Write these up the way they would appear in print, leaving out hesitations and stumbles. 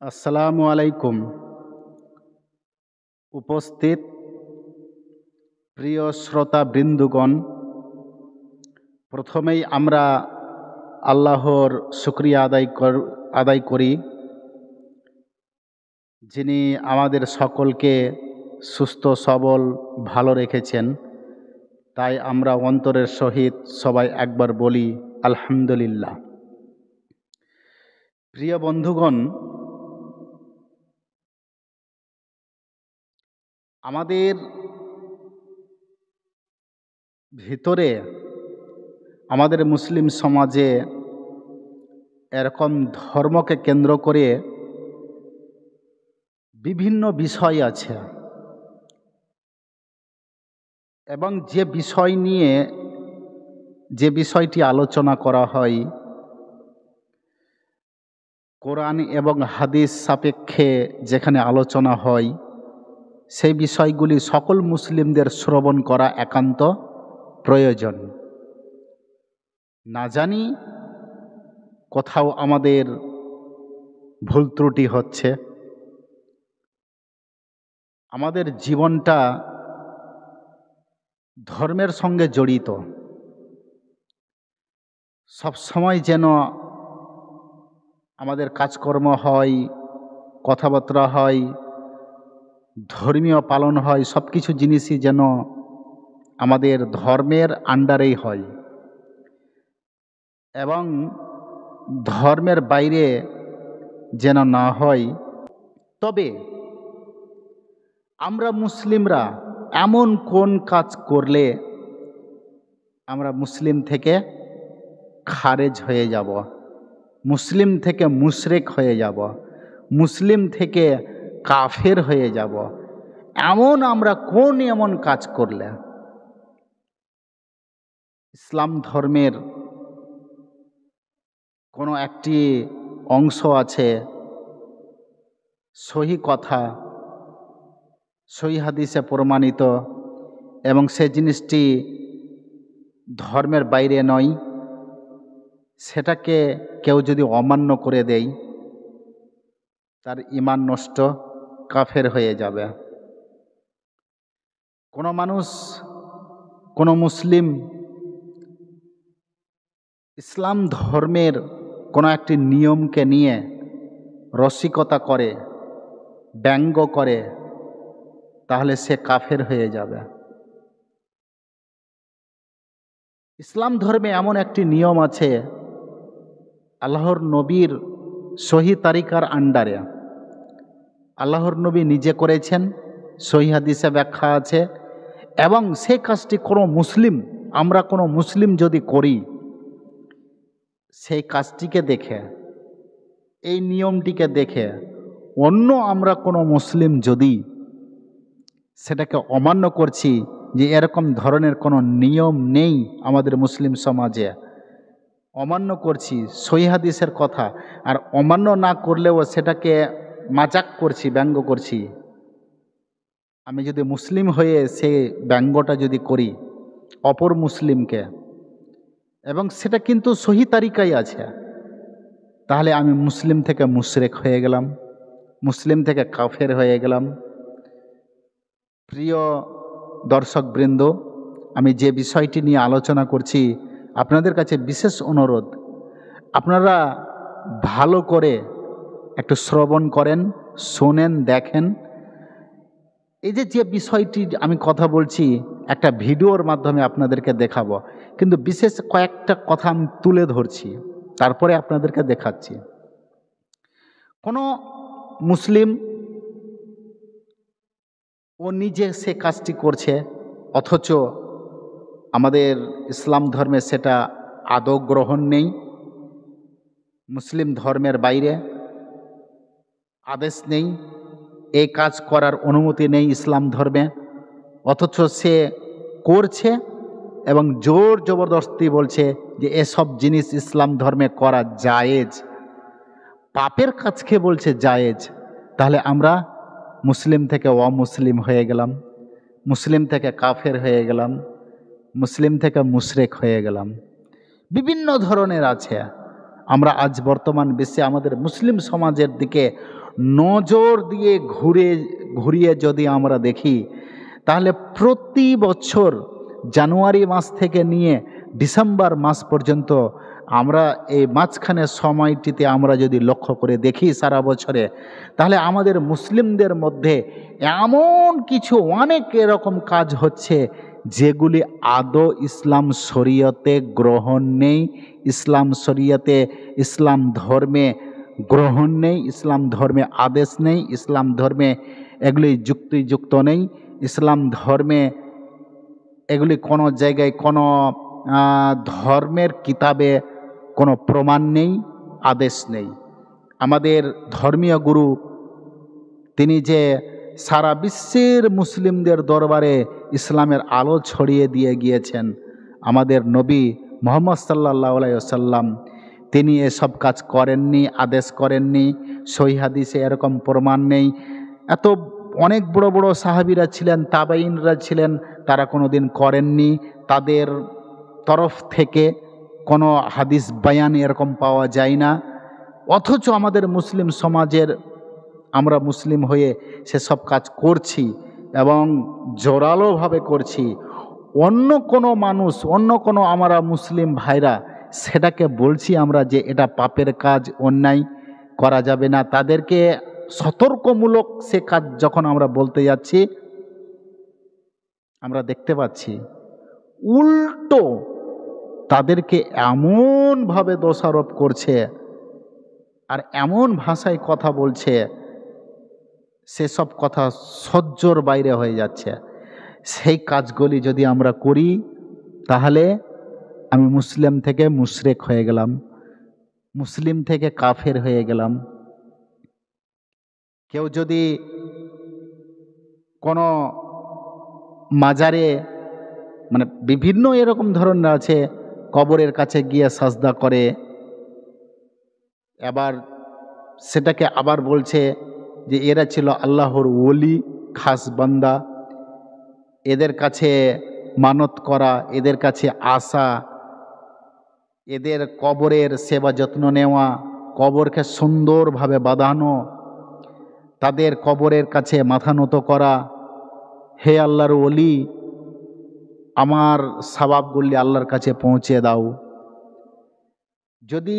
আসসালামু আলাইকুম। উপস্থিত প্রিয় শ্রোতা বৃন্দগণ, প্রথমেই আমরা আল্লাহর শুকরিয়া আদায় করি, যিনি আমাদের সকলকে সুস্থ সবল ভালো রেখেছেন। তাই আমরা অন্তরের সহিত সবাই একবার বলি আলহামদুলিল্লাহ। প্রিয় বন্ধুগণ, আমাদের ভিতরে, আমাদের মুসলিম সমাজে এরকম ধর্মকে কেন্দ্র করে বিভিন্ন বিষয় আছে, এবং যে বিষয়টি আলোচনা করা হয় কোরআন এবং হাদিস সাপেক্ষে যেখানে আলোচনা হয়, সেই বিষয়গুলি সকল মুসলিমদের শ্রবণ করা একান্ত প্রয়োজন। না জানি কোথাও আমাদের ভুল ত্রুটি হচ্ছে। আমাদের জীবনটা ধর্মের সঙ্গে জড়িত। সবসময় যেন আমাদের কাজকর্ম হয়, কথাবার্তা হয়, ধর্মীয় পালন হয়, সব কিছু জিনিসই যেন আমাদের ধর্মের আন্ডারেই হয়, এবং ধর্মের বাইরে যেন না হয়। তবে আমরা মুসলিমরা এমন কোন কাজ করলে আমরা মুসলিম থেকে খারেজ হয়ে যাব, মুসলিম থেকে মুশরিক হয়ে যাব, মুসলিম থেকে কাফের হয়ে যাব? আমরা এমন কাজ করলে ইসলাম ধর্মের কোনো একটি অংশ আছে, সহি কথা, সহি হাদিসে প্রমাণিত, এবং সে জিনিসটি ধর্মের বাইরে নয়, সেটাকে কেউ যদি অমান্য করে দেয়, তার ঈমান নষ্ট, কাফের হয়ে যাবে। কোনো মানুষ, কোনো মুসলিম ইসলাম ধর্মের কোনো একটি নিয়মকে নিয়ে রসিকতা করে, ব্যঙ্গ করে, তাহলে সে কাফের হয়ে যাবে। ইসলাম ধর্মে এমন একটি নিয়ম আছে, আল্লাহর নবীর সহি তারিকার আন্ডারে, আল্লাহর নবী নিজে করেছেন, সহি হাদিসে ব্যাখ্যা আছে, এবং সেই কাজটি আমরা কোনো মুসলিম যদি করি, সেই কাজটিকে দেখে, এই নিয়মটিকে দেখে আমরা কোনো মুসলিম যদি সেটাকে অমান্য করছি, যে এরকম ধরনের কোনো নিয়ম নেই আমাদের মুসলিম সমাজে, অমান্য করছি সহিহ হাদিসের কথা, আর অমান্য না করলেও সেটাকে মাজাক করছি, ব্যঙ্গ করছি, আমি যদি মুসলিম হয়ে সে ব্যঙ্গটা যদি করি অপর মুসলিমকে, এবং সেটা কিন্তু সহি তারিকায় আছে, তাহলে আমি মুসলিম থেকে মুশরিক হয়ে গেলাম, মুসলিম থেকে কাফের হয়ে গেলাম। প্রিয় দর্শকবৃন্দ, আমি যে বিষয়টি নিয়ে আলোচনা করছি, আপনাদের কাছে বিশেষ অনুরোধ, আপনারা ভালো করে একটু শ্রবণ করেন, শোনেন, দেখেন। এই যে বিষয়টি আমি কথা বলছি, একটা ভিডিওর মাধ্যমে আপনাদেরকে দেখাবো, কিন্তু বিশেষ কয়েকটা কথা আমি তুলে ধরছি, তারপরে আপনাদেরকে দেখাচ্ছি। কোনো মুসলিম ও নিজে সে কাজটি করছে, অথচ আমাদের ইসলাম ধর্মে সেটা আদৌ গ্রহণ নেই, মুসলিম ধর্মের বাইরে আদেশ নেই, এই কাজ করার অনুমতি নেই ইসলাম ধর্মে, অথচ সে করছে এবং জোর জবরদস্তি বলছে যে এসব জিনিস ইসলাম ধর্মে করা জায়েজ, পাপের কাজকে বলছে জায়েজ। তাহলে আমরা মুসলিম থেকে অমুসলিম হয়ে গেলাম, মুসলিম থেকে কাফের হয়ে গেলাম, মুসলিম থেকে মুশরিক হয়ে গেলাম। বিভিন্ন ধরনের আছে। আমরা আজ বর্তমান বিশ্বে আমাদের মুসলিম সমাজের দিকে নজর দিয়ে ঘুরিয়ে যদি আমরা দেখি, তাহলে প্রতি বছর জানুয়ারি মাস থেকে নিয়ে ডিসেম্বর মাস পর্যন্ত আমরা এই মাঝখানের সময়টিতে আমরা যদি লক্ষ্য করে দেখি সারা বছরে, তাহলে আমাদের মুসলিমদের মধ্যে এমন কিছু অনেক এরকম কাজ হচ্ছে যেগুলি আদৌ ইসলাম শরীয়তে গ্রহণ নেই, ইসলাম শরীয়তে, ইসলাম ধর্মে গ্রহণ নেই, ইসলাম ধর্মে আদেশ নেই, ইসলাম ধর্মে এগুলি যুক্তিযুক্ত নেই, ইসলাম ধর্মে এগুলি কোনো জায়গায় কোনো ধর্মের কিতাবে কোনো প্রমাণ নেই, আদেশ নেই। আমাদের ধর্মীয় গুরু তিনি যে সারা বিশ্বের মুসলিমদের দরবারে ইসলামের আলো ছড়িয়ে দিয়ে গিয়েছেন, আমাদের নবী মুহাম্মদ সাল্লাল্লাহু আলাইহি ওয়াসাল্লাম তিনি এসব কাজ করেননি, আদেশ করেননি। সহিহ হাদিসে এরকম প্রমাণ নেই। এত অনেক বড় বড় সাহাবীরা ছিলেন, তাবেঈনরা ছিলেন, তারা কোনোদিন করেননি। তাদের তরফ থেকে কোনো হাদিস বয়ান এরকম পাওয়া যায় না। অথচ আমাদের মুসলিম সমাজের, আমরা মুসলিম হয়ে সেসব কাজ করছি এবং জোরালোভাবে করছি। অন্য কোনো মানুষ, অন্য কোনো আমরা মুসলিম ভাইরা সেটাকে বলছি আমরা যে এটা পাপের কাজ, অন্যায় করা যাবে না, তাদেরকে সতর্কমূলক সে কাজ যখন আমরা বলতে যাচ্ছি, আমরা দেখতে পাচ্ছি উল্টো তাদেরকে এমনভাবে দোষারোপ করছে আর এমন ভাষায় কথা বলছে, সেসব কথা সহ্যর বাইরে হয়ে যাচ্ছে। সেই কাজগুলি যদি আমরা করি, তাহলে আমি মুসলিম থেকে মুশরিক হয়ে গেলাম, মুসলিম থেকে কাফের হয়ে গেলাম। কেউ যদি কোনো মাজারে, মানে বিভিন্ন এরকম ধরনের আছে, কবরের কাছে গিয়ে সাজদা করে, এবার সেটাকে আবার বলছে যে এরা ছিল আল্লাহর ওলি, খাস বান্দা, এদের কাছে মানত করা, এদের কাছে আসা, এদের কবরের সেবা যত্ন নেওয়া, কবরকে সুন্দরভাবে বাঁধানো, তাদের কবরের কাছে মাথা নত করা। হে আল্লাহর ওলি, আমার সওয়াবগুলি আল্লাহর কাছে পৌঁছে দাও। যদি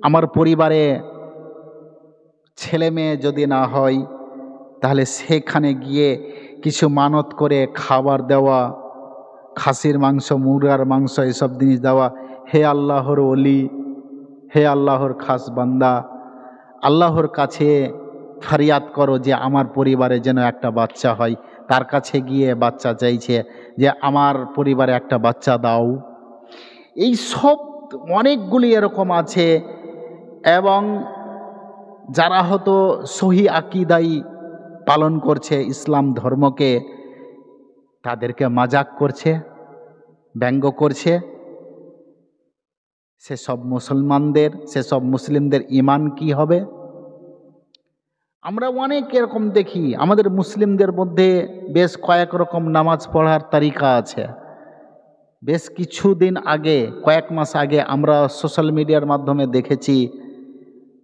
আমার পরিবারে ছেলে মেয়ে যদি না হয়, তাহলে সেখানে গিয়ে কিছু মানত করে খাবার দেওয়া, খাসির মাংস, মুরগার মাংস, এসব জিনিস দেওয়া। হে আল্লাহর ওলি, হে আল্লাহর খাস বান্দা, আল্লাহর কাছে ফরিয়াদ করো যে আমার পরিবারে যেন একটা বাচ্চা হয়। তার কাছে গিয়ে বাচ্চা চাইছে যে আমার পরিবারে একটা বাচ্চা দাও। এই সব অনেকগুলি এরকম আছে। এবং যারা হয়তো সহি আকীদাই পালন করছে ইসলাম ধর্মকে, তাদেরকে মাজাক করছে, ব্যঙ্গ করছে। সেসব মুসলমানদের, সেসব মুসলিমদের ঈমান কি হবে? আমরা অনেক এরকম দেখি। আমাদের মুসলিমদের মধ্যে বেশ কয়েক রকম নামাজ পড়ার তারিকা আছে। বেশ কিছুদিন আগে, কয়েক মাস আগে আমরা সোশ্যাল মিডিয়ার মাধ্যমে দেখেছি,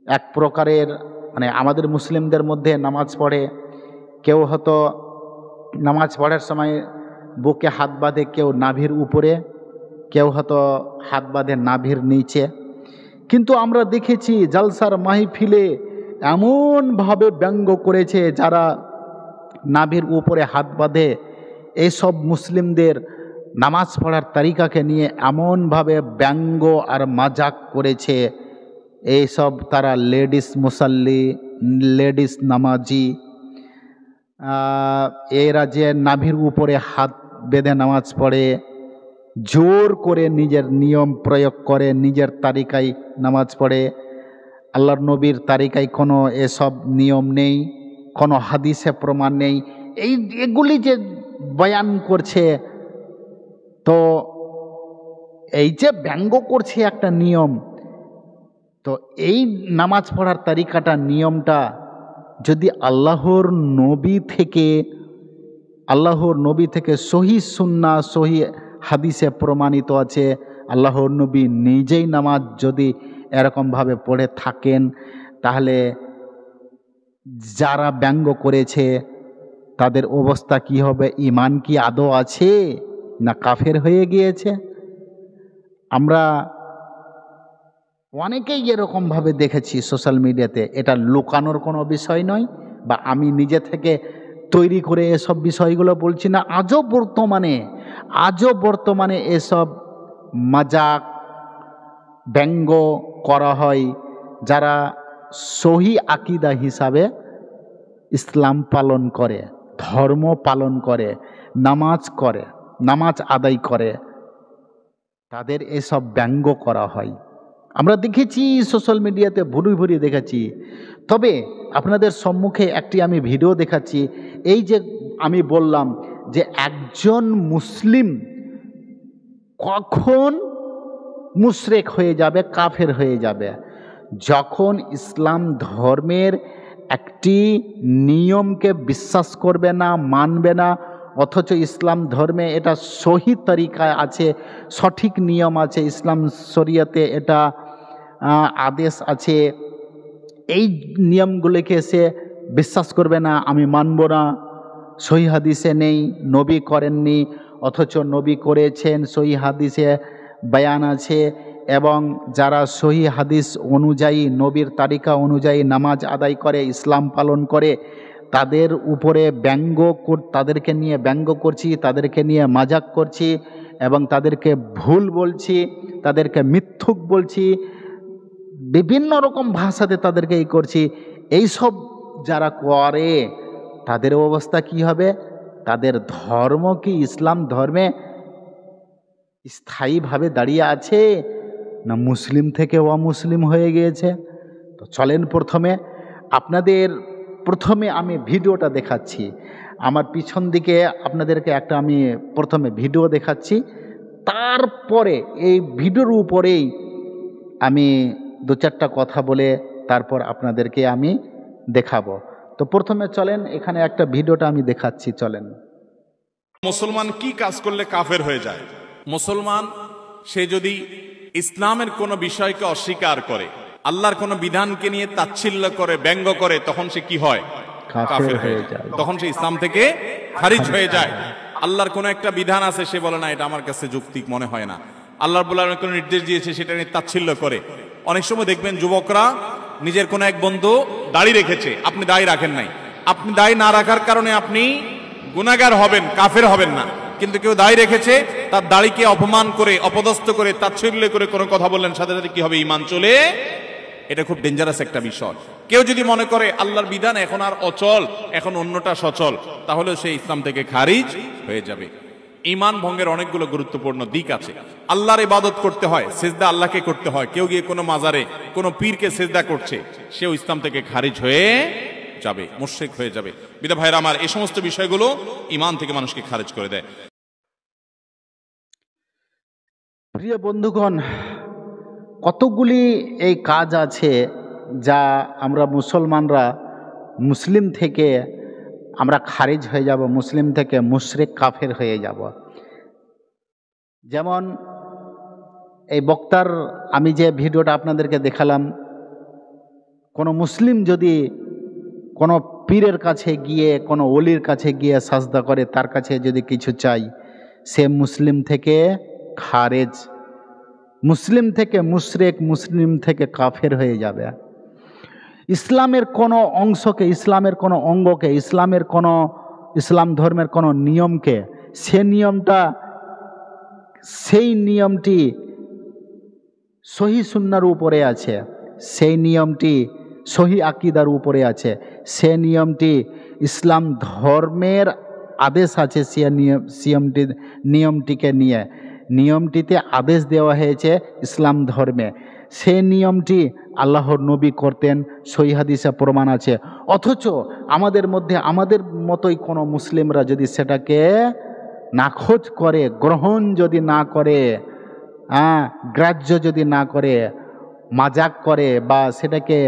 এক প্রকারের মানে আমাদের মুসলিমদের মধ্যে নামাজ পড়ে, কেউ হয়তো নামাজ পড়ার সময় বুকে হাত বাঁধে, কেউ নাভির উপরে, কেউ হয়তো হাত বাঁধে নাভির নিচে। কিন্তু আমরা দেখেছি জালসার মাহফিলে এমনভাবে ব্যঙ্গ করেছে যারা নাভির উপরে হাত বাঁধে, এইসব মুসলিমদের নামাজ পড়ার তারিকাকে নিয়ে এমনভাবে ব্যঙ্গ আর মাজাক করেছে। এইসব তারা লেডিস মুসাল্লি, লেডিস নামাজি, এরা যে নাভির উপরে হাত বেঁধে নামাজ পড়ে, জোর করে নিজের নিয়ম প্রয়োগ করে, নিজের তারিকায় নামাজ পড়ে। আল্লাহর নবীর তারিকায় কোনো এসব নিয়ম নেই, কোনো হাদিসে প্রমাণ নেই। এগুলি যে বয়ান করছে, তো এই যে ব্যঙ্গ করছে একটা নিয়ম, তো এই নামাজ পড়ার তারিকাটা, নিয়মটা যদি আল্লাহর নবী থেকে সহি সুন্নাহ, সহি হাদিসে প্রমাণিত আছে, আল্লাহর নবী নিজেই নামাজ যদি এরকমভাবে পড়ে থাকেন, তাহলে যারা ব্যঙ্গ করেছে তাদের অবস্থা কি হবে? ঈমান কি আদৌ আছে না কাফের হয়ে গিয়েছে? আমরা অনেকেই এরকমভাবে দেখেছি সোশ্যাল মিডিয়াতে। এটা লুকানোর কোনো বিষয় নয়, বা আমি নিজে থেকে তৈরি করে এসব বিষয়গুলো বলছি না। আজও বর্তমানে এসব মজাক ব্যঙ্গ করা হয় যারা সহি আকীদা হিসাবে ইসলাম পালন করে, ধর্ম পালন করে, নামাজ আদায় করে, তাদের এসব ব্যঙ্গ করা হয়। আমরা দেখেছি সোশ্যাল মিডিয়াতে ভুরি দেখেছি। তবে আপনাদের সম্মুখে একটি আমি ভিডিও দেখাচ্ছি। এই যে আমি বললাম যে একজন মুসলিম কখন মুশরিক হয়ে যাবে, কাফের হয়ে যাবে, যখন ইসলাম ধর্মের একটি নিয়মকে বিশ্বাস করবে না, মানবে না, অথচ ইসলাম ধর্মে এটা সহি তরিকায় আছে, সঠিক নিয়ম আছে, ইসলাম শরিয়তে এটা আদেশ আছে, এই নিয়মগুলিকে সে বিশ্বাস করবে না, আমি মানব না, সহি হাদিসে নেই, নবী করেননি, অথচ নবী করেছেন, সহি হাদিসে বয়ান আছে। এবং যারা সহি হাদিস অনুযায়ী, নবীর তারিকা অনুযায়ী নামাজ আদায় করে, ইসলাম পালন করে, তাদের উপরে তাদেরকে নিয়ে ব্যঙ্গ করছি, তাদেরকে নিয়ে মাজাক করছি, এবং তাদেরকে ভুল বলছি, তাদেরকে মিথ্যুক বলছি, বিভিন্ন রকম ভাষাতে তাদেরকে করছি। এইসব যারা করে তাদের অবস্থা কি হবে? তাদের ধর্ম কি ইসলাম ধর্মে স্থায়ীভাবে দাঁড়িয়ে আছে, না মুসলিম থেকে অমুসলিম হয়ে গিয়েছে? তো চলেন আপনাদের প্রথমে আমি ভিডিওটা দেখাচ্ছি। আমার পিছন দিকে আপনাদেরকে একটা আমি প্রথমে ভিডিও দেখাচ্ছি, তারপরে এই ভিডিওর উপরেই আমি দু চারটা কথা বলে তারপর আপনাদেরকে আমি দেখাবো। তো প্রথমে চলেন এখানে একটা ভিডিওটা আমি দেখাচ্ছি, চলেন। মুসলমান কি কাজ করলে কাফের হয়ে যায়? মুসলমান সে যদি ইসলামের কোনো বিষয়কে অস্বীকার করে, আল্লাহর কোনো বিধানকে নিয়ে তাচ্ছিল্য করে, ব্যঙ্গ করে, তখন সে কি হয়? কাফের হয়ে যায়। তখন সে ইসলাম থেকে খারিজ হয়ে যায়। আল্লাহর কোনো একটা বিধান আছে, সে বলে না এটা আমার কাছে যৌক্তিক মনে হয় না। আল্লাহ রাব্বুল আলামিন কোনো নির্দেশ দিয়েছে, সেটা নিয়ে তাচ্ছিল্য করে। অনেক সময় দেখবেন যুবকরা নিজের কোনো এক বন্ধু দাড়ি রেখেছে, আপনি দাড়ি রাখেন নাই, আপনি দাড়ি না রাখার কারণে আপনি গুনাহগার হবেন, কাফের হবেন না। কিন্তু কেউ দাড়ি রেখেছে, তার দাড়িকে অপমান করে, অপদস্থ করে, তাচ্ছিল্য করে কোনো কথা বললেন, সাথে সাথে কি হবে? ঈমান চলে। এটা খুব ডেঞ্জারাস একটা বিষয়। কেউ যদি মনে করে আল্লাহর বিধান এখন আর অচল, এখন অন্যটা সচল, তাহলে সে ইসলাম থেকে খারিজ হয়ে যাবে। ঈমান ভঙ্গের অনেকগুলো গুরুত্বপূর্ণ দিক আছে। আল্লাহর ইবাদত করতে হয়, সিজদা আল্লাহকে করতে হয়। কেউ গিয়ে কোনো মাজারে, কোনো পীরকে সিজদা করছে, সেও ইসলাম থেকে খারিজ হয়ে যাবে, মুশরিক হয়ে যাবে। বিদা ভাইরা আমার, এই সমস্ত বিষয়গুলো ঈমান থেকে মানুষকে খারিজ করে দেয়। প্রিয় বন্ধুগণ, কতগুলি এই কাজ আছে যা আমরা মুসলমানরা মুসলিম থেকে আমরা খারিজ হয়ে যাব, মুসলিম থেকে মুশরিক কাফের হয়ে যাব। যেমন এই বক্তার আমি যে ভিডিওটা আপনাদেরকে দেখালাম, কোনো মুসলিম যদি কোনো পীরের কাছে গিয়ে, কোনো ওলির কাছে গিয়ে সাজদা করে, তার কাছে যদি কিছু চাই, সে মুসলিম থেকে খারেজ, মুসলিম থেকে মুশরিক, মুসলিম থেকে কাফের হয়ে যাবে। ইসলামের কোনো অংশকে, ইসলামের কোনো অঙ্গকে, ইসলাম ধর্মের কোনো নিয়মকে, সেই নিয়মটি সহি সুন্নাহর উপরে আছে, সেই নিয়মটি সহি আকীদার উপরে আছে, সে নিয়মটি ইসলাম ধর্মের আদেশ আছে, সে নিয়মটিকে নিয়ে, নিয়মটিতে আদেশ দেওয়া হয়েছে ইসলাম ধর্মে, সে নিয়মটি আল্লাহর নবী করতেন, সহি হাদিসে প্রমাণ আছে। অথচ আমাদের মধ্যে, আমাদের মতোই কোনো মুসলিমরা যদি সেটাকে নাকচ করে, গ্রহণ যদি না করে, গ্রাহ্য যদি না করে, মাজাক করে, বা সেটাকে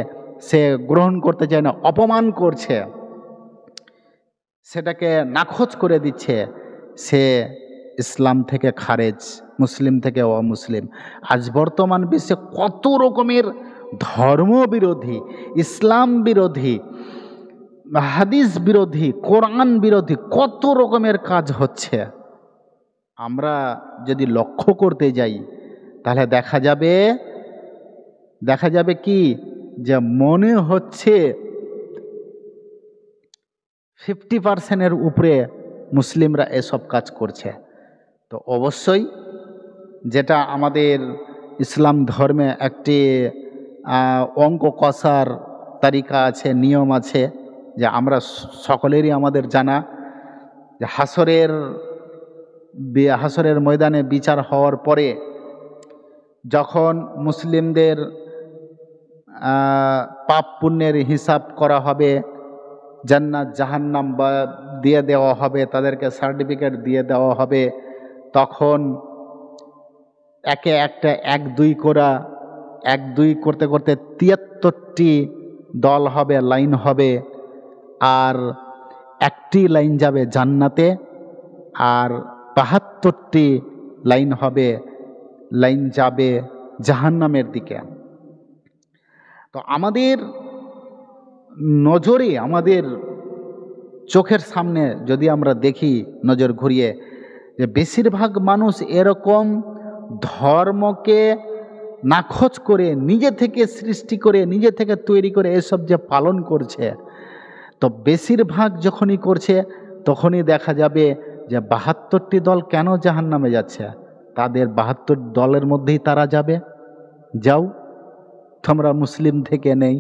সে গ্রহণ করতে চায় না, অপমান করছে, সেটাকে নাকচ করে দিচ্ছে, সে ইসলাম থেকে খারেজ, মুসলিম থেকে অমুসলিম। আজ বর্তমান বিশ্বে কত রকমের ধর্ম বিরোধী, ইসলাম বিরোধী হাদিস বিরোধী, কোরআন বিরোধী কত রকমের কাজ হচ্ছে। আমরা যদি লক্ষ্য করতে যাই তাহলে দেখা যাবে কি যে মনে হচ্ছে 50%-এর উপরে মুসলিমরা এসব কাজ করছে। তো অবশ্যই যেটা আমাদের ইসলাম ধর্মে একটি অঙ্ক কষার তারিকা আছে, নিয়ম আছে, যে আমরা সকলেরই আমাদের জানা যে হাসরের ময়দানে বিচার হওয়ার পরে যখন মুসলিমদের পাপ পুণ্যের হিসাব করা হবে, জান্নাত জাহান্নাম দিয়ে দেওয়া হবে, তাদেরকে সার্টিফিকেট দিয়ে দেওয়া হবে, তখন একে একটা 1-2 করতে করতে 73টি দল হবে, লাইন হবে, আর একটি লাইন যাবে জান্নাতে, আর 72টি লাইন যাবে জাহান্নামের দিকে। তো আমাদের নজরে, আমাদের চোখের সামনে যদি আমরা দেখি নজর ঘুরিয়ে, যে বেশিরভাগ মানুষ এরকম ধর্মকে নাকচ করে, নিজে থেকে সৃষ্টি করে, নিজে থেকে তৈরি করে এসব যে পালন করছে, তো বেশিরভাগ যখনই করছে তখনই দেখা যাবে যে 72টি দল কেন জাহান্নামে যাচ্ছে। তাদের 72 দলের মধ্যেই তারা যাবে, যাও তোমরা মুসলিম থেকে নেই।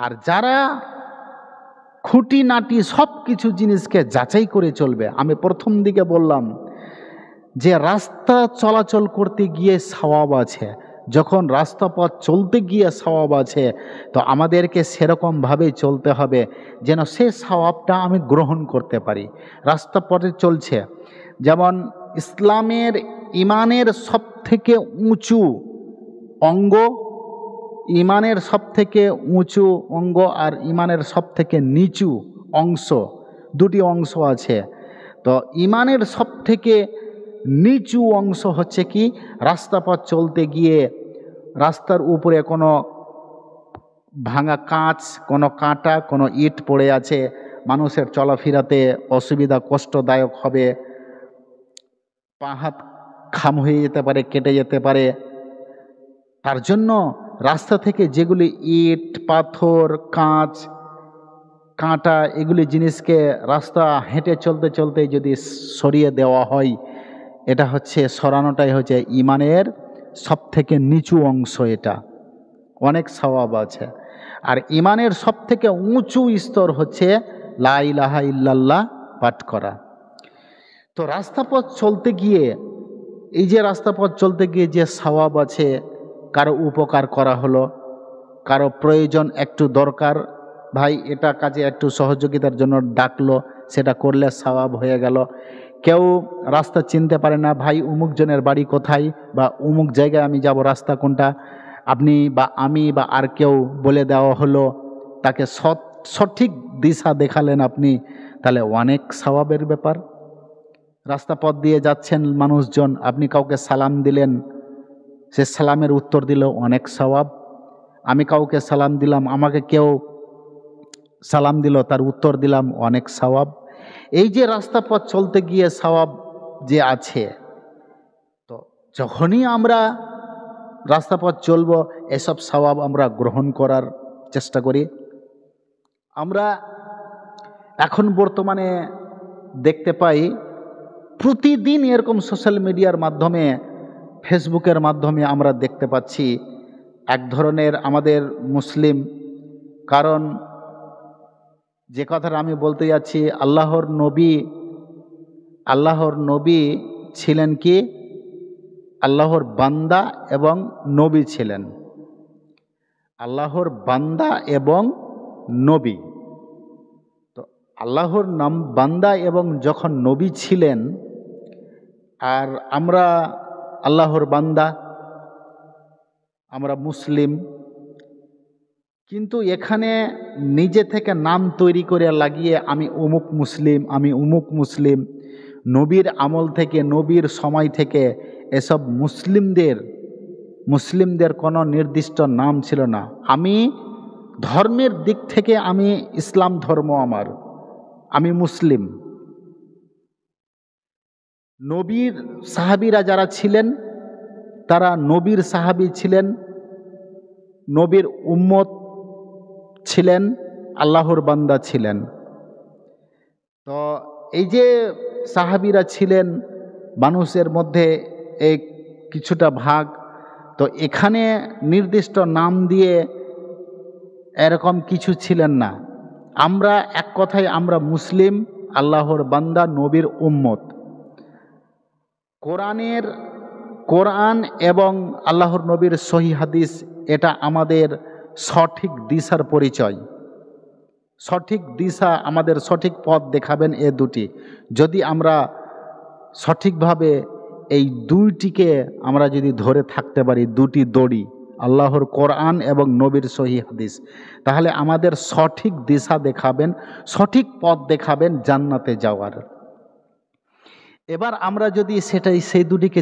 আর যারা খুঁটিনাটি সব কিছু জিনিসকে যাচাই করে চলবে, আমি প্রথম দিকে বললাম যে রাস্তা চলাচল করতে গিয়ে সওয়াব আছে, যখন রাস্তা পথ চলতে গিয়ে সওয়াব আছে, তো আমাদেরকে সেরকমভাবে চলতে হবে যেন সে সওয়াবটা আমি গ্রহণ করতে পারি। রাস্তা পথে চলছে, যেমন ইসলামের ইমানের সব থেকে উঁচু অঙ্গ, ইমানের সব থেকে উঁচু অঙ্গ আর ইমানের সব থেকে নিচু অংশ, দুটি অংশ আছে। তো ইমানের সব থেকে নিচু অংশ হচ্ছে কি, রাস্তা পথ চলতে গিয়ে রাস্তার উপরে কোনো ভাঙা কাঁচ, কোনো কাঁটা, কোনো ইট পড়ে আছে, মানুষের চলাফেরাতে অসুবিধা, কষ্টদায়ক হবে, পা হাত খাম হয়ে যেতে পারে, কেটে যেতে পারে। তার জন্য রাস্তা থেকে যেগুলি ইট, পাথর, কাঁচ, কাঁটা, এগুলি জিনিসকে রাস্তা হেঁটে চলতে চলতে যদি সরিয়ে দেওয়া হয়, এটা হচ্ছে সরানোটাই হচ্ছে ইমানের সব থেকে নিচু অংশ। এটা অনেক সওয়াব আছে। আর ইমানের সব থেকে উঁচু স্তর হচ্ছে লা ইলাহা ইল্লাল্লাহ পাঠ করা। তো রাস্তাপথ চলতে গিয়ে, এই যে রাস্তাপথ চলতে গিয়ে যে সওয়াব আছে, কারো উপকার করা হলো, কারো প্রয়োজন একটু দরকার, ভাই এটা কাজে একটু সহযোগিতার জন্য ডাকলো, সেটা করলে সওয়াব হয়ে গেল। কেউ রাস্তা চিনতে পারে না, ভাই অমুক জনের বাড়ি কোথায় বা অমুক জায়গায় আমি যাব, রাস্তা কোনটা, আপনি বা আমি বা আর কেউ বলে দেওয়া হলো, তাকে সঠিক দিশা দেখালেন আপনি, তাহলে অনেক সওয়াবের ব্যাপার। রাস্তা পথ দিয়ে যাচ্ছেন মানুষজন, আপনি কাউকে সালাম দিলেন, সে সালামের উত্তর দিল, অনেক সওয়াব। আমি কাউকে সালাম দিলাম, আমাকে কেউ সালাম দিল, তার উত্তর দিলাম, অনেক সওয়াব। এই যে রাস্তা পথ চলতে গিয়ে সওয়াব যে আছে, তো যখনই আমরা রাস্তা পথ চলবো এসব সওয়াব আমরা গ্রহণ করার চেষ্টা করি। আমরা এখন বর্তমানে দেখতে পাই প্রতিদিন এরকম সোশ্যাল মিডিয়ার মাধ্যমে, ফেসবুকের মাধ্যমে আমরা দেখতে পাচ্ছি এক ধরনের আমাদের মুসলিম, কারণ যে কথাটা আমি বলতে যাচ্ছি, আল্লাহর নবী ছিলেন কি, আল্লাহর বান্দা এবং নবী ছিলেন, আল্লাহর বান্দা এবং নবী। তো আল্লাহর নাম বান্দা এবং যখন নবী ছিলেন, আর আমরা আল্লাহর বান্দা, আমরা মুসলিম, কিন্তু এখানে নিজে থেকে নাম তৈরি করে লাগিয়ে আমি অমুক মুসলিম, আমি অমুক মুসলিম। নবীর আমল থেকে, নবীর সময় থেকে এসব মুসলিমদের কোনো নির্দিষ্ট নাম ছিল না। আমি ধর্মের দিক থেকে আমি ইসলাম ধর্ম আমার, আমি মুসলিম। নবীর সাহাবীরা যারা ছিলেন তারা নবীর সাহাবী ছিলেন, নবীর উম্মত ছিলেন, আল্লাহর বান্দা ছিলেন। তো এই যে সাহাবীরা ছিলেন মানুষের মধ্যে এই কিছুটা ভাগ, তো এখানে নির্দিষ্ট নাম দিয়ে এরকম কিছু ছিলেন না। আমরা এক কথায় আমরা মুসলিম, আল্লাহর বান্দা, নবীর উম্মত। কোরআন এবং আল্লাহর নবীর সহিহ হাদিস এটা আমাদের সঠিক দিশার পরিচয়, সঠিক দিশা, আমাদের সঠিক পথ দেখাবেন এ দুটি। যদি আমরা সঠিকভাবে এই দুইটিকে আমরা যদি ধরে থাকতে পারি, দুটি দড়ি, আল্লাহর কোরআন এবং নবীর সহিহ হাদিস, তাহলে আমাদের সঠিক দিশা দেখাবেন, সঠিক পথ দেখাবেন জান্নাতে যাওয়ার। এবার আমরা যদি সেই দুটিকে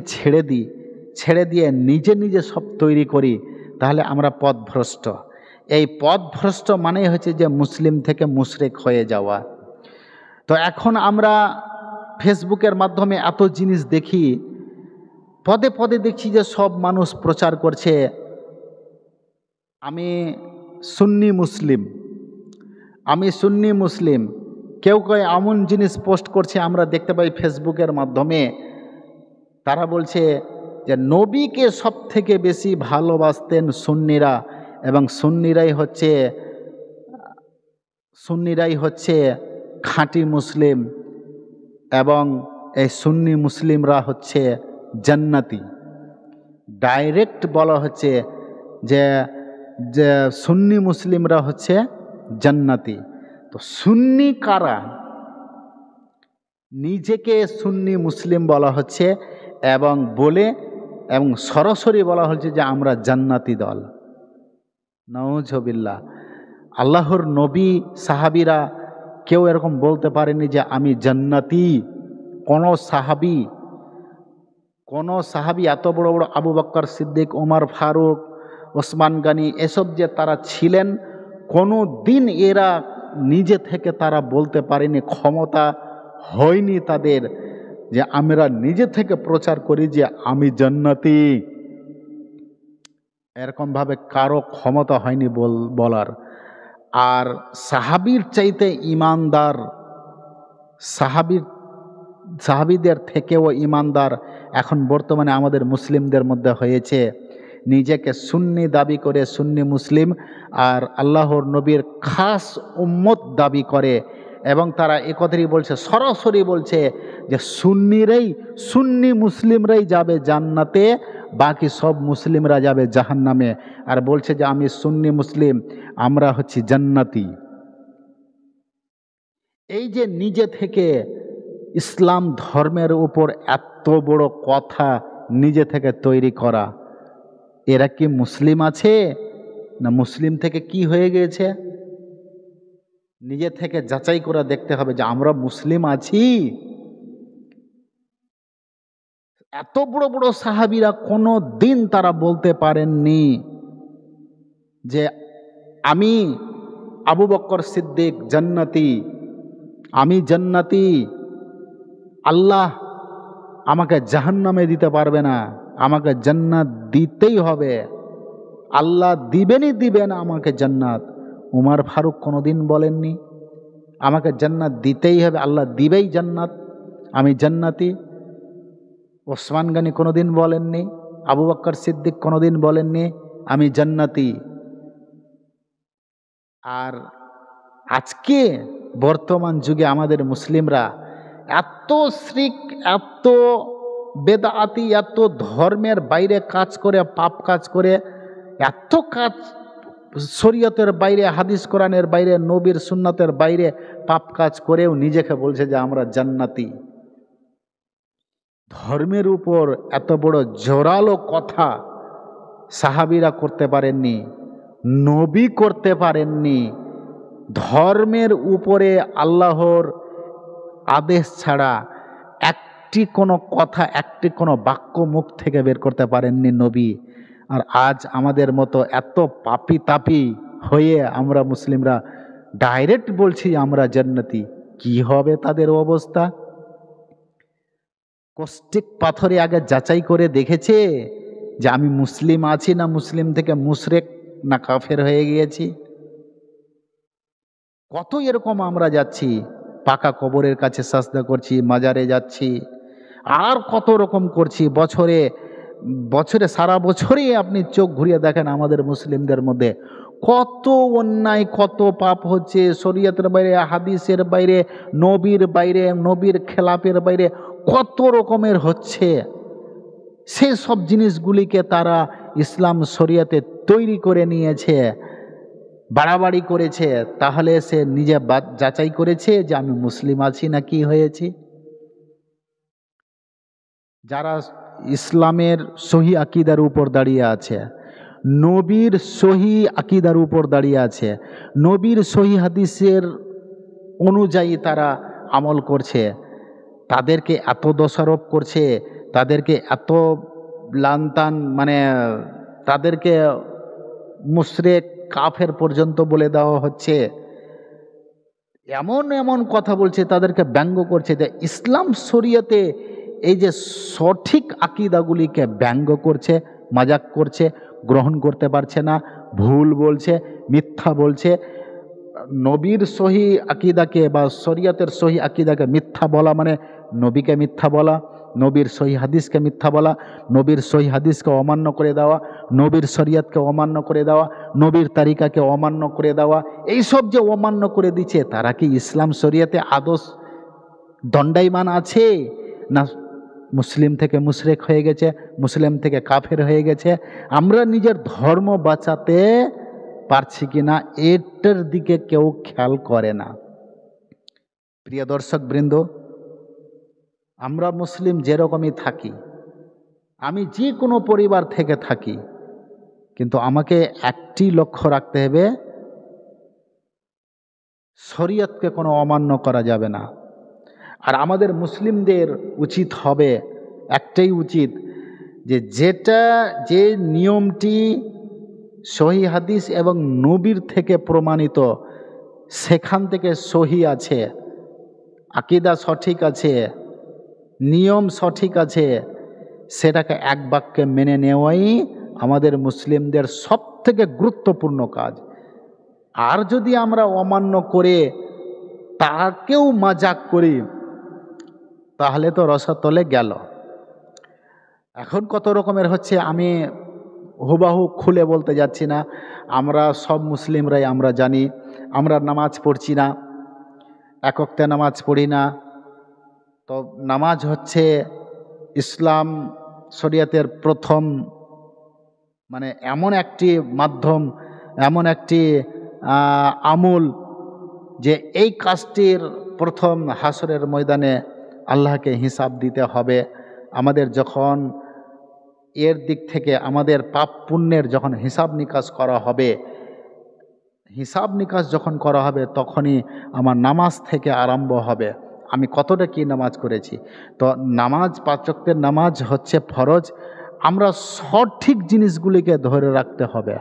ছেড়ে দিয়ে নিজে নিজে সব তৈরি করি, তাহলে আমরা পথভ্রষ্ট। এই পথভ্রষ্ট মানেই হচ্ছে যে মুসলিম থেকে মুশরিক হয়ে যাওয়া। তো এখন আমরা ফেসবুকের মাধ্যমে এত জিনিস দেখি, পদে পদে দেখছি যে সব মানুষ প্রচার করছে আমি সুন্নি মুসলিম, আমি সুন্নি মুসলিম। কেউ কেউ এমন জিনিস পোস্ট করছে আমরা দেখতে পাই ফেসবুকের মাধ্যমে, তারা বলছে যে নবীকে সব থেকে বেশি ভালোবাসতেন সুন্নিরা, এবং সুন্নিরাই হচ্ছে খাঁটি মুসলিম, এবং এই সুন্নি মুসলিমরা হচ্ছে জান্নাতি। ডাইরেক্ট বলা হচ্ছে যে সুন্নি মুসলিমরা হচ্ছে জান্নাতি। তো সুন্নি কারা? নিজেকে সুন্নি মুসলিম বলা হচ্ছে এবং সরাসরি বলা হচ্ছে যে আমরা জান্নাতি দল। নাউজুবিল্লাহ। আল্লাহর নবী সাহাবীরা কেউ এরকম বলতে পারেনি যে আমি জান্নাতি। কোনো সাহাবী এত বড় বড় আবু বকর সিদ্দিক, ওমর ফারুক, ওসমান গনি, এসব যে তারা ছিলেন, কোনো দিন এরা নিজে থেকে তারা বলতে পারেনি, ক্ষমতা হয়নি তাদের যে আমরা নিজে থেকে প্রচার করি যে আমি জান্নাতি। এরকমভাবে কারো ক্ষমতা হয়নি বলার। আর সাহাবীর চাইতে ইমানদার, সাহাবীদের থেকেও ইমানদার এখন বর্তমানে আমাদের মুসলিমদের মধ্যে হয়েছে। নিজেকে সুন্নি দাবি করে, সুন্নি মুসলিম, আর আল্লাহর নবীর খাস উম্মত দাবি করে, এবং তারা একথাই বলছে, সরাসরি বলছে যে সুন্নি মুসলিমরাই যাবে জান্নাতে, বাকি সব মুসলিমরা যাবে জাহান্নামে। আর বলছে যে আমি সুন্নি মুসলিম, আমরা হচ্ছি জান্নাতি। এই যে নিজে থেকে ইসলাম ধর্মের উপর এত বড় কথা নিজে থেকে তৈরি করা, এরা কি মুসলিম আছে না মুসলিম থেকে কি হয়ে গিয়েছে? নিজে থেকে যাচাই করে দেখতে হবে যে আমরা মুসলিম আছি। এত বড় বড় সাহাবীরা কোনো দিন তারা বলতে পারেননি যে আমি আবু বকর সিদ্দিক জান্নাতি, আমি জান্নাতি, আল্লাহ আমাকে জাহান্নামে দিতে পারবে না, আমাকে জান্নাত দিতেই হবে, আল্লাহ দিবেন আমাকে জান্নাত। উমর ফারুক কোনোদিন বলেননি আমাকে জান্নাত দিতেই হবে, আল্লাহ দিবেই জান্নাত, আমি জান্নাতি। ওসমান গনি কোনোদিন বলেননি, আবু বকর সিদ্দিক কোনোদিন বলেননি আমি জান্নাতি। আর আজকে বর্তমান যুগে আমাদের মুসলিমরা এত শিরক, এত বেদাতি, এত ধর্মের বাইরে কাজ করে, পাপ কাজ করে, এত কাজ শরীয়তের বাইরে, হাদিস কোরআনের বাইরে, নবীর সুন্নাতের বাইরে পাপ কাজ করেও নিজেকে বলছে যে আমরা জান্নাতি। ধর্মের উপর এত বড় জোরালো কথা সাহাবীরা করতে পারেননি, নবী করতে পারেননি। ধর্মের উপরে আল্লাহর আদেশ ছাড়া একটি কোনো কথা, একটি কোনো বাক্য মুখ থেকে বের করতে পারেননি নবী। আর আজ আমাদের মতো এত পাপী তাপী হয়ে আমরা মুসলিমরা ডাইরেক্ট বলছি আমরা জান্নাতি, কি হবে তাদের অবস্থা? কষ্টিক পাথরে আগে যাচাই করে দেখেছে যে আমি মুসলিম আছি না মুসলিম থেকে মুশরিক না কাফের হয়ে গিয়েছি? কত এরকম আমরা যাচ্ছি, পাকা কবরের কাছে সাজদা করছি, মাজারে যাচ্ছি, আর কত রকম করছি। বছরে বছরে সারা বছরই আপনি চোখ ঘুরিয়ে দেখেন আমাদের মুসলিমদের মধ্যে কত অন্যায়, কত পাপ হচ্ছে, শরীয়তের বাইরে, হাদিসের বাইরে, নবীর বাইরে, নবীর খেলাপের বাইরে কত রকমের হচ্ছে। সেই সব জিনিসগুলিকে তারা ইসলাম শরীয়তে তৈরি করে নিয়েছে, বাড়াবাড়ি করেছে। তাহলে সে নিজে যাচাই করেছে যে আমি মুসলিম আছি না কি হয়েছি? যারা ইসলামের সহি আকিদার উপর দাঁড়িয়ে আছে, নবীর সহি আকিদার উপর দাঁড়িয়ে আছে, নবীর সহি হাদিসের অনুযায়ী তারা আমল করছে, তাদেরকে এত দোষারোপ করছে, তাদেরকে এত লানতান, মানে তাদেরকে মুশরিক কাফের পর্যন্ত বলে দেওয়া হচ্ছে, এমন এমন কথা বলছে, তাদেরকে ব্যঙ্গ করছে। যে ইসলাম শরীয়তে এই যে সঠিক আকিদাগুলিকে ব্যঙ্গ করছে, মজাক করছে, গ্রহণ করতে পারছে না, ভুল বলছে, মিথ্যা বলছে। নবীর সহি আকিদাকে বা শরীয়তের সহি আকিদাকে মিথ্যা বলা মানে নবীকে মিথ্যা বলা, নবীর সহি হাদিসকে মিথ্যা বলা, নবীর সহি হাদিসকে অমান্য করে দেওয়া, নবীর শরীয়তকে অমান্য করে দেওয়া, নবীর তারিকাকে অমান্য করে দেওয়া। এইসব যে অমান্য করে দিচ্ছে, তারা কি ইসলাম শরীয়তে আদর্শ দণ্ডায়মান আছে, না মুসলিম থেকে মুশরিক হয়ে গেছে, মুসলিম থেকে কাফের হয়ে গেছে? আমরা নিজের ধর্ম বাঁচাতে পারছি কিনা এটার দিকে কেউ খেয়াল করে না। প্রিয় দর্শক বৃন্দ, আমরা মুসলিম যেরকমই থাকি, আমি যে কোনো পরিবার থেকে থাকি, কিন্তু আমাকে একটি লক্ষ্য রাখতে হবে, শরীয়তকে কোনো অমান্য করা যাবে না। আর আমাদের মুসলিমদের উচিত হবে, একটাই উচিত, যে নিয়মটি সহি হাদিস এবং নবীর থেকে প্রমাণিত, সেখান থেকে সহি আছে, আকিদা সঠিক আছে, নিয়ম সঠিক আছে, সেটাকে এক বাক্যে মেনে নেওয়াই আমাদের মুসলিমদের সব থেকে গুরুত্বপূর্ণ কাজ। আর যদি আমরা অমান্য করে তাকেও মজাক করি, তাহলে তো রসাতলে গেল। এখন কত রকমের হচ্ছে, আমি হুবাহু খুলে বলতে যাচ্ছি না। আমরা সব মুসলিমরাই আমরা জানি, আমরা নামাজ পড়ছি না, এক ওয়াক্তে নামাজ পড়ি না। তো নামাজ হচ্ছে ইসলাম শরীয়তের প্রথম, মানে এমন একটি মাধ্যম, এমন একটি আমল, যে এই কাজটির প্রথম হাসরের ময়দানে আল্লাহকে হিসাব দিতে হবে। আমাদের যখন এর দিক থেকে আমাদের পাপ পুণ্যের যখন হিসাব নিকাশ করা হবে, হিসাব নিকাশ যখন করা হবে, তখনই আমার নামাজ থেকে আরম্ভ হবে, আমি কতটা কি নামাজ করেছি। তো নামাজ, 5 ওয়াক্তের নামাজ হচ্ছে ফরজ। আমরা সঠিক জিনিসগুলিকে ধরে রাখতে হবে।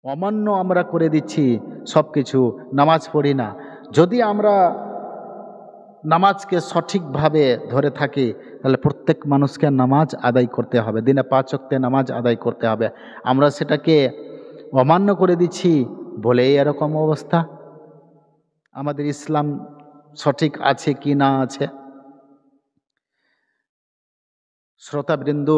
অমান্য আমরা করে দিচ্ছি সব কিছু, নামাজ পড়ি না। যদি আমরা নামাজকে সঠিকভাবে ধরে থাকি, তাহলে প্রত্যেক মানুষকে নামাজ আদায় করতে হবে, দিনে 5 ওয়াক্তে নামাজ আদায় করতে হবে। আমরা সেটাকে অমান্য করে দিচ্ছি বলেই এরকম অবস্থা। আমাদের ইসলাম সঠিক আছে কি না আছে? শ্রোতাবৃন্দ,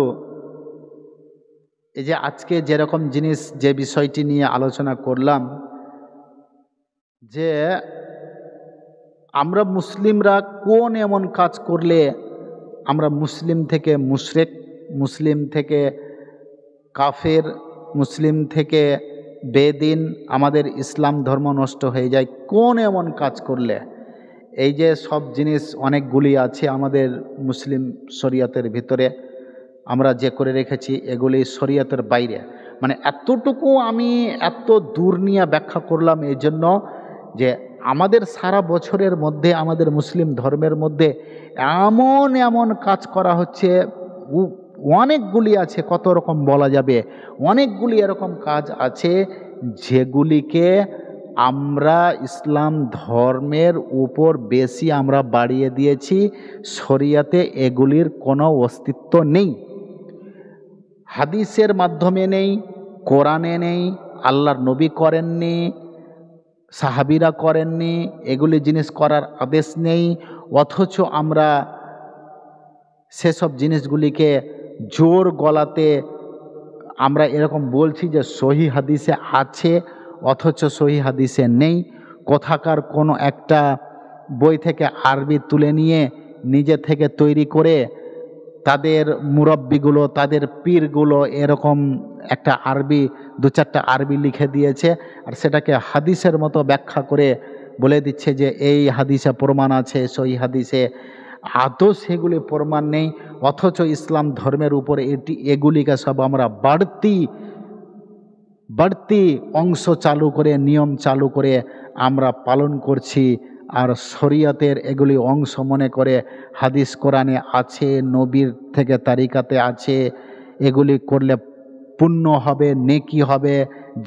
এই যে আজকে যেরকম জিনিস, যে বিষয়টি নিয়ে আলোচনা করলাম, যে আমরা মুসলিমরা কোন এমন কাজ করলে আমরা মুসলিম থেকে মুশরিক, মুসলিম থেকে কাফের, মুসলিম থেকে বেদিন, আমাদের ইসলাম ধর্ম নষ্ট হয়ে যায়, কোন এমন কাজ করলে? এই যে সব জিনিস অনেকগুলি আছে আমাদের মুসলিম শরীয়তের ভিতরে, আমরা যে করে রেখেছি এগুলি শরীয়তের বাইরে। মানে এতটুকু আমি এত দূর নিয়ে ব্যাখ্যা করলাম এই জন্য, যে আমাদের সারা বছরের মধ্যে আমাদের মুসলিম ধর্মের মধ্যে এমন এমন কাজ করা হচ্ছে, অনেকগুলি আছে, কত রকম বলা যাবে, অনেকগুলি এরকম কাজ আছে যেগুলিকে আমরা ইসলাম ধর্মের উপর বেশি আমরা বাড়িয়ে দিয়েছি, শরিয়াতে এগুলির কোনো অস্তিত্ব নেই। হাদিসের মাধ্যমে নেই, কোরআনে নেই, আল্লাহর নবী করেননি, সাহাবীরা করেননি, এগুলি জিনিস করার আদেশ নেই। অথচ আমরা সেসব জিনিসগুলিকে জোর গলাতে আমরা এরকম বলছি যে সহি হাদিসে আছে, অথচ সহি হাদিসে নেই। কোথাকার কোনো একটা বই থেকে আরবি তুলে নিয়ে নিজে থেকে তৈরি করে তাদের মুরব্বিগুলো, তাদের পীরগুলো এরকম একটা আরবি, দু চারটা আরবি লিখে দিয়েছে, আর সেটাকে হাদিসের মতো ব্যাখ্যা করে বলে দিচ্ছে যে এই হাদিসে প্রমাণ আছে, সহি হাদিসে। আদৌ সেগুলি প্রমাণ নেই, অথচ ইসলাম ধর্মের উপরে এগুলিকে সব আমরা বাড়তি অংশ চালু করে, নিয়ম চালু করে আমরা পালন করছি। আর শরিয়তের এগুলি অংশ মনে করে হাদিস কোরআনে আছে, নবীর থেকে তারিকাতে আছে, এগুলি করলে পুণ্য হবে, নেকি হবে,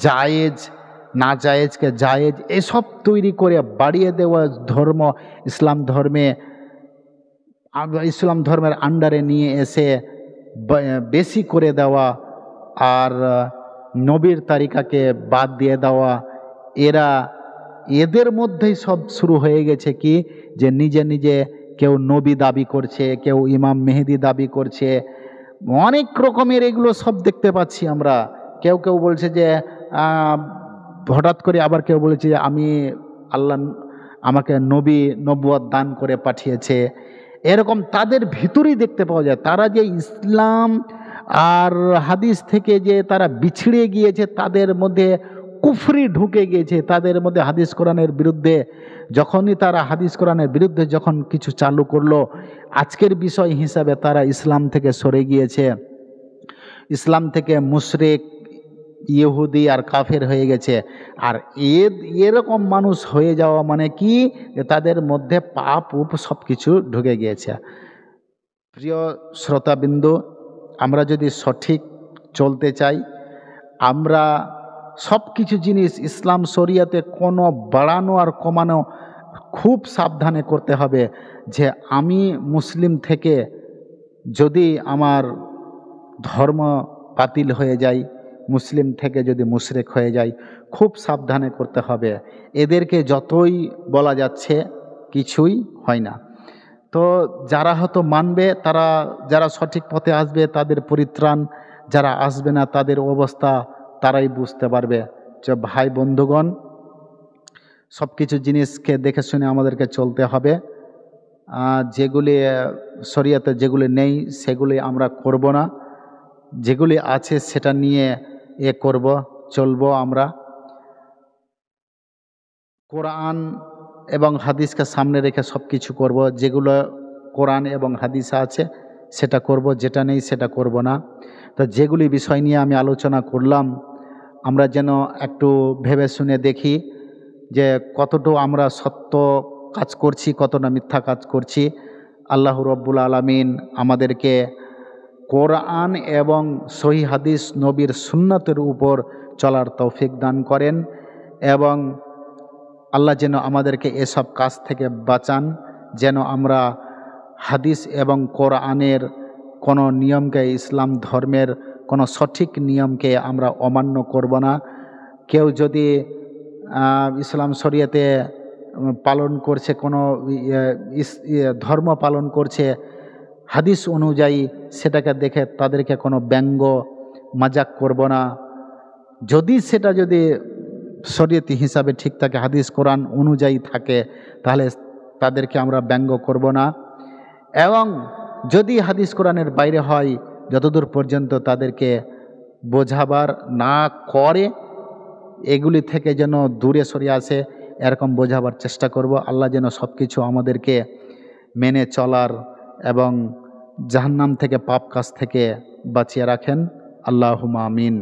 জায়েজ না জায়েজকে জায়েজ, এসব তৈরি করে বাড়িয়ে দেওয়া ধর্ম ইসলাম ধর্মের আন্ডারে নিয়ে এসে বেশি করে দেওয়া, আর নবীর তারিকাকে বাদ দিয়ে দেওয়া। এদের মধ্যেই সব শুরু হয়ে গেছে কি, যে নিজে নিজে কেউ নবী দাবি করছে, কেউ ইমাম মেহেদি দাবি করছে, অনেক রকমের এগুলো সব দেখতে পাচ্ছি আমরা। কেউ কেউ বলছে যে হঠাৎ করে, আবার কেউ বলেছে যে আল্লাহ আমাকে নবুয়ত দান করে পাঠিয়েছে। এরকম তাদের ভিতরেই দেখতে পাওয়া যায়। তারা যে ইসলাম আর হাদিস থেকে যে তারা বিছড়ে গিয়েছে, তাদের মধ্যে কুফরি ঢুকে গিয়েছে, তাদের মধ্যে হাদিস কোরআনের বিরুদ্ধে। যখনই তারা হাদিস কোরআনের বিরুদ্ধে যখন কিছু চালু করলো, আজকের বিষয় হিসাবে তারা ইসলাম থেকে সরে গিয়েছে, ইসলাম থেকে মুশরিক, ইহুদি আর কাফের হয়ে গেছে। আর এরকম মানুষ হয়ে যাওয়া মানে কি, যে তাদের মধ্যে পাপ সব কিছু ঢুকে গিয়েছে। প্রিয় শ্রোতাবিন্দু, আমরা যদি সঠিক চলতে চাই, আমরা সব কিছু জিনিস ইসলাম শরিয়াতে কোনো বাড়ানো আর কমানো খুব সাবধানে করতে হবে। যে আমি মুসলিম থেকে যদি আমার ধর্ম বাতিল হয়ে যায়, মুসলিম থেকে যদি মুশরিক হয়ে যায়, খুব সাবধানে করতে হবে। এদেরকে যতই বলা যাচ্ছে কিছুই হয় না। তো যারা হয়তো মানবে, যারা সঠিক পথে আসবে তাদের পরিত্রাণ, যারা আসবে না তাদের অবস্থা তারাই বুঝতে পারবে। যে ভাই বন্ধুগণ, সব কিছু জিনিসকে দেখে শুনে আমাদেরকে চলতে হবে। যেগুলি শরিয়াতে যেগুলি নেই সেগুলি আমরা করব না, যেগুলি আছে সেটা নিয়ে চলবো। আমরা কোরআন এবং হাদিসকে সামনে রেখে সব কিছু করব। যেগুলো কোরআন এবং হাদিসে আছে সেটা করব, যেটা নেই সেটা করব না। তো যেগুলি বিষয় নিয়ে আমি আলোচনা করলাম, আমরা যেন একটু ভেবে শুনে দেখি যে কতটুকু আমরা সত্য কাজ করছি, কতটা মিথ্যা কাজ করছি। আল্লাহ রব্বুল আলামিন আমাদেরকে কোরআন এবং সহিহ হাদিস, নবীর সুন্নতের উপর চলার তৌফিক দান করেন, এবং আল্লাহ যেন আমাদেরকে এসব কাজ থেকে বাঁচান, যেন আমরা হাদিস এবং কোরআনের কোনো নিয়মকে, ইসলাম ধর্মের কোনো সঠিক নিয়মকে আমরা অমান্য করব না। কেউ যদি ইসলাম শরিয়াতে পালন করছে, কোনো ধর্ম পালন করছে হাদিস অনুযায়ী, সেটাকে দেখে তাদেরকে কোনো ব্যঙ্গ মজাক করব না। যদি শরীয়তি হিসাবে ঠিক থাকে, হাদিস কোরআন অনুযায়ী থাকে, তাহলে তাদেরকে আমরা ব্যঙ্গ করব না। এবং যদি হাদিস কোরআনের বাইরে হয়, যতদূর পর্যন্ত তাদেরকে বোঝাবার না করে, এগুলি থেকে যেন দূরে সরে আসে, এরকম বোঝাবার চেষ্টা করব। আল্লাহ যেন সব কিছু আমাদেরকে মেনে চলার এবং জাহান্নাম থেকে, পাপ কাজ থেকে বাঁচিয়ে রাখেন। আল্লাহুম্মা আমিন।